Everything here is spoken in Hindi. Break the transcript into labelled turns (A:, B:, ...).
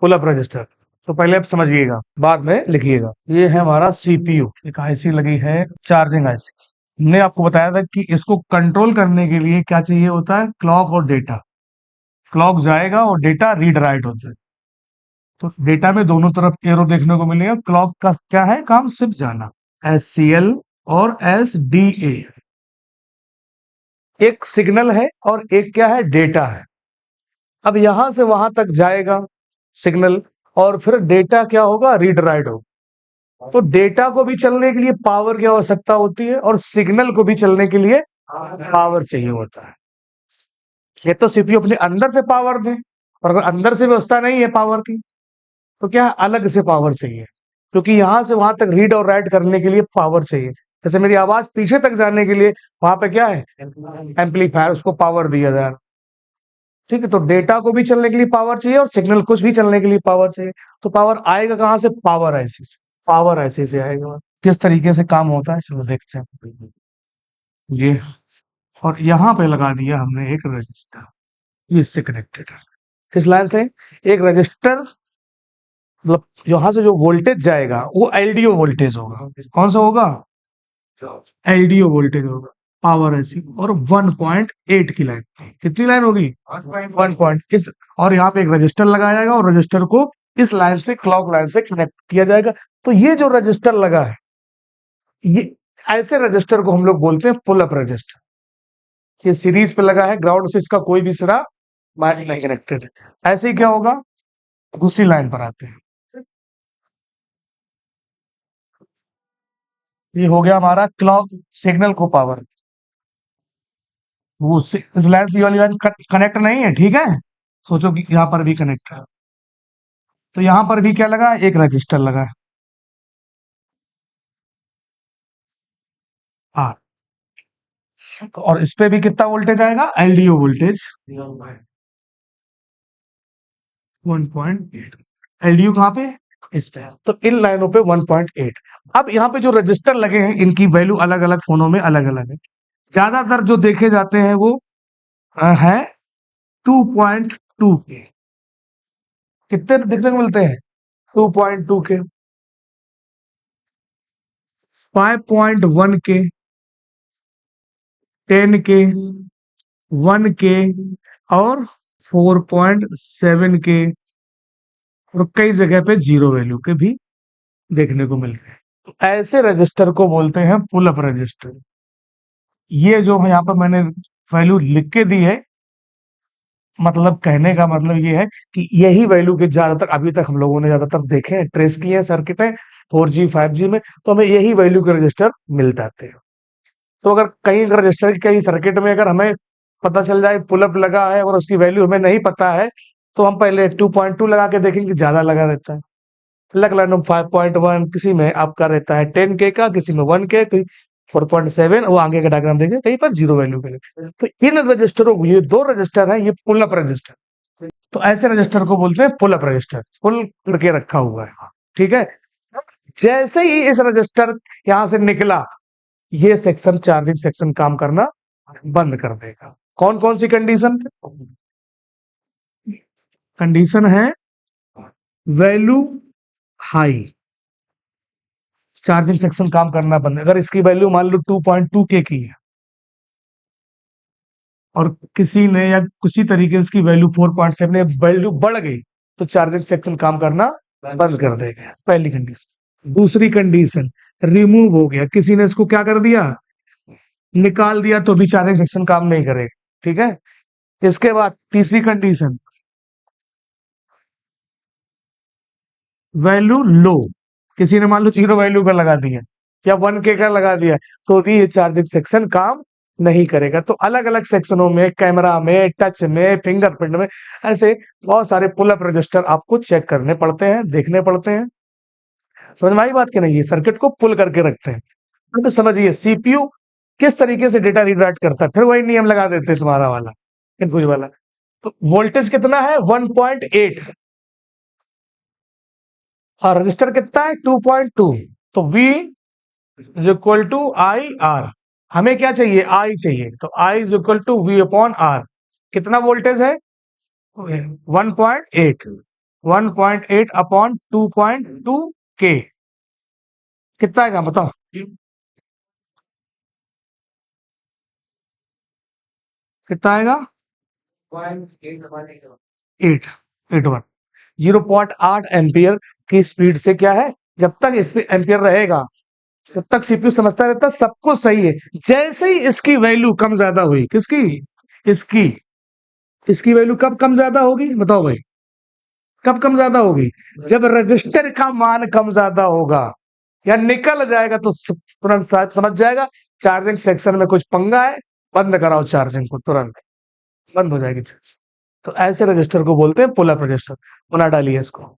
A: Pull up register. तो पहले आप समझिएगा, बाद में लिखिएगा। ये है हमारा सीपीयू, एक आईसी लगी है, चार्जिंग आईसी। हमने आपको बताया था कि इसको कंट्रोल करने के लिए क्या चाहिए होता है, क्लॉक और डेटा। क्लॉक जाएगा और डेटा रीड राइट होता है। तो डेटा में दोनों तरफ एरो देखने को मिलेगा। क्लॉक का क्या है काम, सिर्फ जाना। SCL और SDA, एक सिग्नल है और एक क्या है, डेटा है। अब यहां से वहां तक जाएगा सिग्नल, और फिर डेटा क्या होगा, रीड राइट होगा। तो डेटा को भी चलने के लिए पावर की आवश्यकता होती है, और सिग्नल को भी चलने के लिए पावर चाहिए होता है। ये तो सीपीयू अपने अंदर से पावर दे, और अगर अंदर से व्यवस्था नहीं है पावर की, तो क्या है, अलग से पावर चाहिए। क्योंकि यहां से वहां तक रीड और राइट करने के लिए पावर चाहिए। जैसे मेरी आवाज पीछे तक जाने के लिए वहां पे क्या है, एम्पलीफायर, उसको पावर दिया जा रहा। ठीक है, तो डेटा को भी चलने के लिए पावर चाहिए और सिग्नल कुछ भी चलने के लिए पावर चाहिए। तो पावर आएगा कहां से, पावर आईसी से। पावर आईसी से आएगा। किस तरीके से काम होता है, चलो देखते हैं। ये, और यहां पे लगा दिया हमने एक रजिस्टर, ये इससे कनेक्टेड है। किस लाइन से, एक रजिस्टर, मतलब यहां से जो वोल्टेज जाएगा वो एलडीओ वोल्टेज होगा। कौन सा होगा, एलडीओ वोल्टेज होगा, पावर ऐसी। और 1.8 की लाइन, कितनी लाइन होगी, 1 इस, और यहाँ पे एक रजिस्टर लगाया जाएगा और रजिस्टर को इस लाइन से, क्लॉक लाइन से कनेक्ट किया जाएगा। तो ये जो रजिस्टर लगा है, ये ऐसे रजिस्टर को हम लोग बोलते हैं पुल अप रजिस्टर। ये सीरीज पे लगा है, ग्राउंड से इसका कोई भी सिरा नहीं कनेक्टेड है। ऐसे ही क्या होगा, दूसरी लाइन पर आते हैं। ये हो गया हमारा क्लॉक, सिग्नल को पावर। वो इस लाइन से ये वाली लाइन कनेक्ट नहीं है, ठीक है। सोचो कि यहां पर भी कनेक्ट है, तो यहां पर भी क्या लगा है, एक रजिस्टर लगा है, हाँ। और इस पे भी कितना वोल्टेज आएगा, एलडीओ वोल्टेज 1.8। एलडीओ कहां पे, इस पे। तो इन लाइनों पे 1.8। अब यहाँ पे जो रजिस्टर लगे हैं, इनकी वैल्यू अलग अलग फोनों में अलग अलग है। ज्यादातर जो देखे जाते हैं वो है 2.2 के। कितने देखने को मिलते हैं, 2.2 के, 5.1 के, 10 के, 1 के, और 4.7 के, और कई जगह पे जीरो वैल्यू के भी देखने को मिलते हैं। तो ऐसे रजिस्टर को बोलते हैं पुल अप रजिस्टर। ये जो यहाँ पर मैंने वैल्यू लिख के दी है, मतलब कहने का मतलब ये है कि यही वैल्यू के ज्यादातर अभी तक हम लोगों ने ज्यादातर देखे हैं, ट्रेस किए हैं सर्किट है 4G 5G में, तो हमें यही वैल्यू के रजिस्टर मिल जाते हैं। तो अगर कहीं रजिस्टर की कहीं सर्किट में अगर हमें पता चल जाए पुल अप लगा है और उसकी वैल्यू हमें नहीं पता है, तो हम पहले 2.2 लगा के देखेंगे, ज्यादा लगा रहता है। अलग लाइन 5.1, किसी में आपका रहता है 10 के का, किसी में 1 के, 4.7, वो आगे का डायग्राम देखिए, कहीं पर जीरो वैल्यू के लिए। तो इन रजिस्टरों, ये दो रजिस्टर है, ये पुल अप रजिस्टर। तो ऐसे रजिस्टर को बोलते हैं पुल अप रजिस्टर, पुल करके रखा हुआ है, ठीक है। जैसे ही इस रजिस्टर यहां से निकला, ये सेक्शन, चार्जिंग सेक्शन काम करना बंद कर देगा। कौन कौन सी कंडीशन, कंडीशन है वैल्यू हाई, चार्जिंग सेक्शन काम करना बंद। अगर इसकी वैल्यू मान लो 2.2 के की है, और किसी ने या किसी तरीके से इसकी वैल्यू 4.7 वैल्यू बढ़ गई, तो चार्जिंग सेक्शन काम करना बंद कर देगा, पहली कंडीशन। दूसरी कंडीशन, रिमूव हो गया, किसी ने इसको क्या कर दिया, निकाल दिया, तो भी चार्जिंग सेक्शन काम नहीं करेगा, ठीक है। इसके बाद तीसरी कंडीशन, वैल्यू लो, किसी ने मान लो 0 वैल्यू का लगा दिया या 1 के का लगा दिया, तो भी ये चार्जिंग सेक्शन काम नहीं करेगा। तो अलग अलग सेक्शनों में, कैमरा में, टच में, फिंगरप्रिंट में, ऐसे बहुत सारे पुल अप रजिस्टर आपको चेक करने पड़ते हैं, देखने पड़ते हैं। समझ में आई बात की नहीं, है सर्किट को पुल करके रखते हैं। अब समझिए सीपीयू किस तरीके से डेटा रीड राइट करता है, फिर वही नियम लगा देते हैं तुम्हारा वाला, कंफ्यूज वाला। तो वोल्टेज कितना है, 1.8, और रजिस्टर कितना है, 2.2। तो V is equal to I R. हमें क्या चाहिए, आई चाहिए, तो I is equal to V upon R. कितना वोल्टेज है, 1.8। 1.8 अपॉन 2.2 के कितना आएगा बताओ। कितना आएगा? 881 0.8 एम्पियर की स्पीड से क्या है, जब तक इस पे एम्पियर रहेगा तब तक सीपीयू समझता रहता है सब कुछ सही है। जैसे ही इसकी वैल्यू कम ज्यादा हुई, किसकी? इसकी। इसकी वैल्यू कब कम ज्यादा होगी बताओ भाई? कब कम ज्यादा होगी? जब रजिस्टर का मान कम ज्यादा होगा या निकल जाएगा तो तुरंत समझ जाएगा चार्जिंग सेक्शन में कुछ पंगा है, बंद कराओ चार्जिंग को, तुरंत बंद हो जाएगी। तो ऐसे रजिस्टर को बोलते हैं पुल अप रजिस्टर। बना डालिए इसको।